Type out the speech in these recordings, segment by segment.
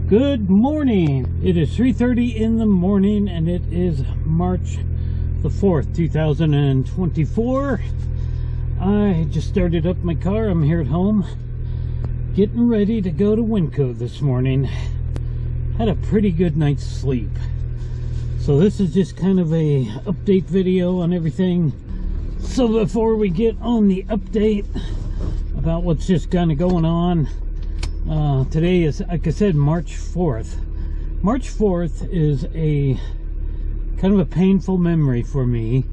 Good morning. It is 3:30 in the morning and it is March the 4th, 2024. I just started up my car. I'm here at home getting ready to go to Winco this morning. Had a pretty good night's sleep. So this is just kind of a update video on everything. So before we get on the update about what's just kind of going on, today is, like I said, March 4th. March 4th is a kind of a painful memory for me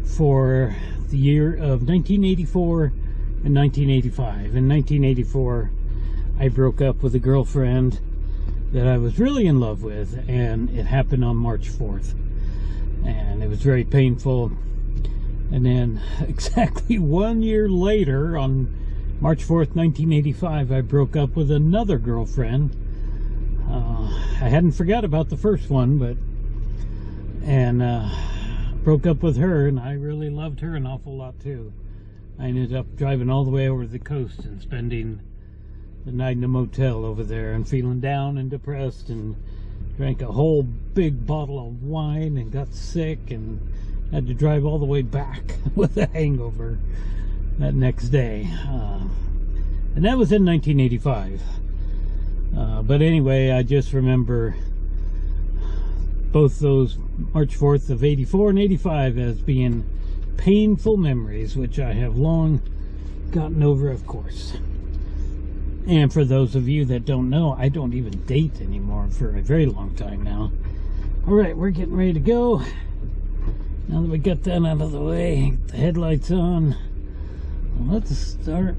for the year of 1984 and 1985. In 1984, I broke up with a girlfriend that I was really in love with, and it happened on March 4th. And it was very painful. And then exactly 1 year later, on March 4th, 1985, I broke up with another girlfriend. I hadn't forgot about the first one, and broke up with her, and I really loved her an awful lot too. I ended up driving all the way over to the coast and spending the night in a motel over there and feeling down and depressed, and drank a whole big bottle of wine and got sick and had to drive all the way back with a hangover that next day. And that was in 1985. But anyway, I just remember both those March 4th of 84 and 85 as being painful memories, which I have long gotten over, of course. And for those of you that don't know, I don't even date anymore for a very long time now. Alright, we're getting ready to go. Now that we got that out of the way, the headlights on, let's start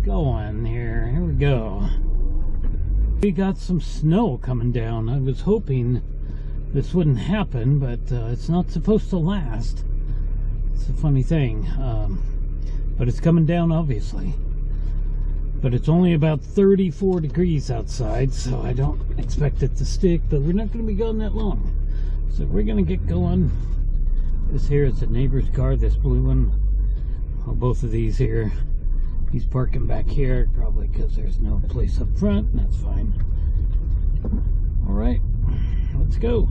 going here. Here we go. We got some snow coming down. I was hoping this wouldn't happen, but it's not supposed to last. It's a funny thing. But it's coming down, obviously. But it's only about 34 degrees outside, so I don't expect it to stick, but we're not going to be gone that long. So we're going to get going. This here is the neighbor's car, this blue one. Well, both of these here. He's parking back here, probably because there's no place up front. That's fine. Alright, let's go.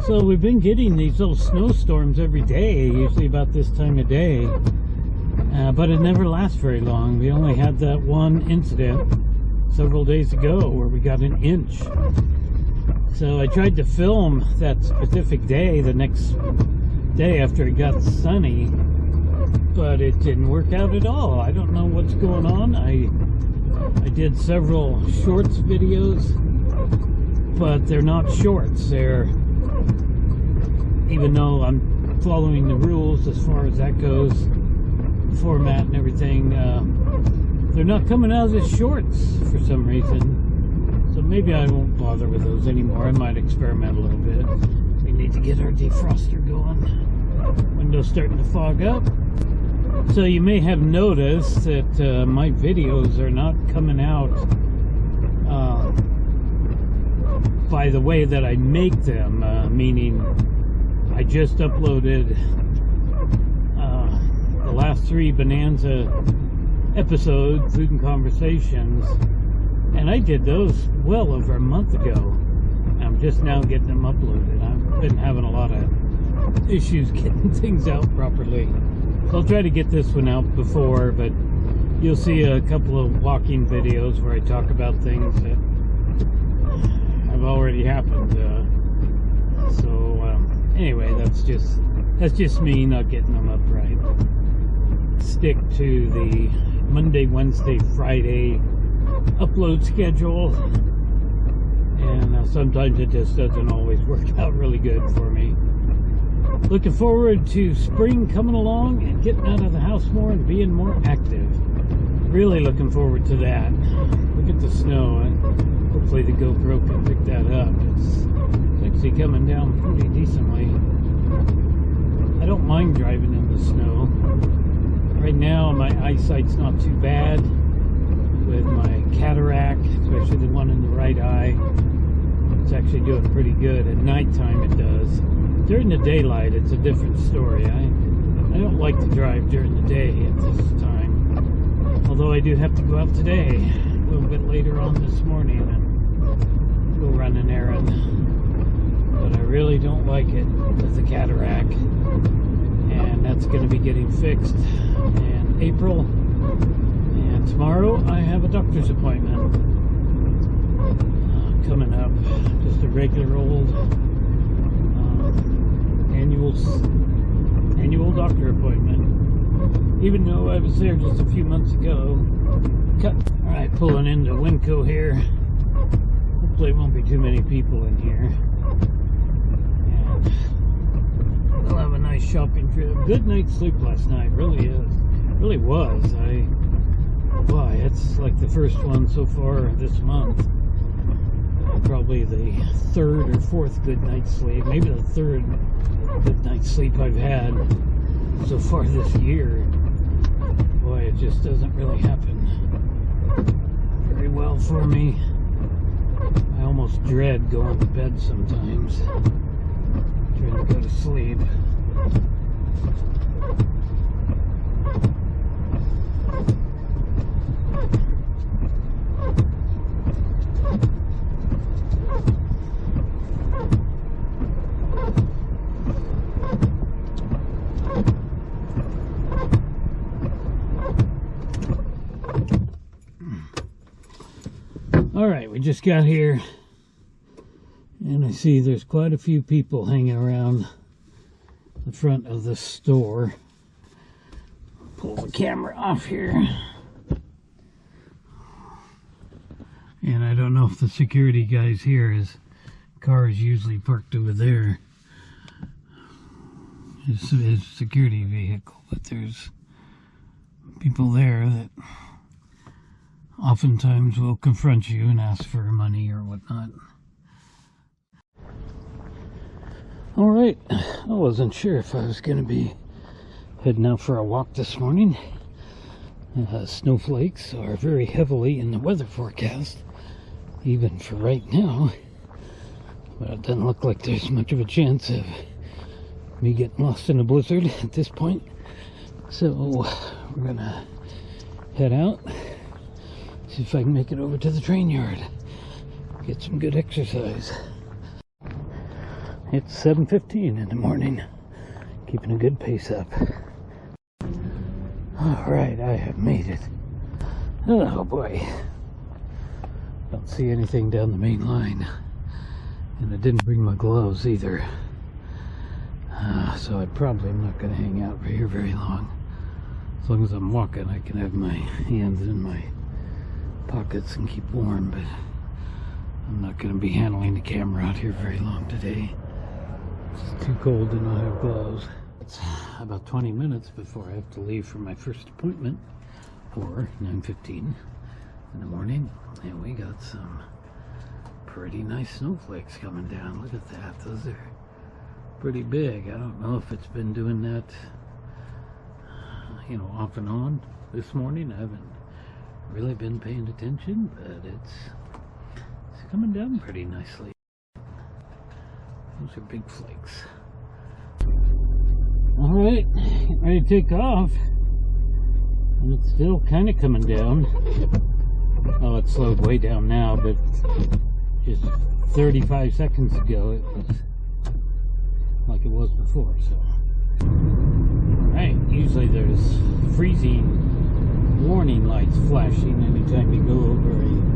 So we've been getting these little snowstorms every day, usually about this time of day. But it never lasts very long. We only had that one incident several days ago where we got an inch. So I tried to film that specific day, the next day after it got sunny, but it didn't work out at all. I don't know what's going on. I did several shorts videos, but they're not shorts. They're, even though I'm following the rules as far as that goes, format and everything, they're not coming out as shorts for some reason. So maybe I won't bother with those anymore. I might experiment a little bit. We need to get our defroster going. Window's starting to fog up. So you may have noticed that my videos are not coming out by the way that I make them, meaning I just uploaded the last 3 Bonanza episodes, Food and Conversations, and I did those well over a month ago. I'm just now getting them uploaded. I've been having a lot of issues getting things out properly. So I'll try to get this one out before, but you'll see a couple of walking videos where I talk about things that have already happened. Anyway, that's just me not getting them up right. Stick to the Monday, Wednesday, Friday upload schedule, and sometimes it just doesn't always work out really good for me. Looking forward to spring coming along and getting out of the house more and being more active. Really looking forward to that. Look at the snow, and hopefully the GoPro can pick that up. It's actually coming down pretty decently. I don't mind driving in the snow. Right now my eyesight's not too bad with my cataract, especially the one in the right eye. It's actually doing pretty good. At nighttime it does. During the daylight it's a different story. I don't like to drive during the day at this time. Although I do have to go out today. little bit later on this morning and go run an errand. But I really don't like it with the cataract, and that's going to be getting fixed in April. And tomorrow I have a doctor's appointment coming up, just a regular old annual doctor appointment, even though I was there just a few months ago. All right, pulling into Winco here. Hopefully it won't be too many people in here, and we'll have a nice shopping trip. Good night's sleep last night, really was. Boy, it's like the first one so far this month. Probably the third or fourth good night's sleep, maybe the third good night's sleep I've had so far this year. Boy, it just doesn't really happen very well for me. I almost dread going to bed sometimes, trying to go to sleep. Alright, we just got here, and I see there's quite a few people hanging around the front of the store. Pull the camera off here. And I don't know if the security guy's here. His car is usually parked over there. His security vehicle, but there's people there that oftentimes will confront you and ask for money or whatnot. Alright, I wasn't sure if I was going to be heading out for a walk this morning. Snowflakes are very heavily in the weather forecast, even for right now. But it doesn't look like there's much of a chance of me getting lost in a blizzard at this point. So we're going to head out. See if I can make it over to the train yard. Get some good exercise. It's 7:15 in the morning. Keeping a good pace up. Alright, I have made it. Oh boy. Don't see anything down the main line. And I didn't bring my gloves either. So I probably am not going to hang out here very long. As long as I'm walking, I can have my hands in my pockets and keep warm, but I'm not going to be handling the camera out here very long today. It's too cold to not have gloves. It's about 20 minutes before I have to leave for my first appointment, or 9:15 in the morning, and we got some pretty nice snowflakes coming down. Look at that. Those are pretty big. I don't know if it's been doing that, off and on this morning. I haven't really been paying attention, but it's coming down pretty nicely. Those are big flakes. Alright, ready to take off. And it's still kind of coming down. Oh, it slowed way down now, but just 35 seconds ago it was like it was before. So, alright, usually there's freezing warning lights flashing anytime you go over a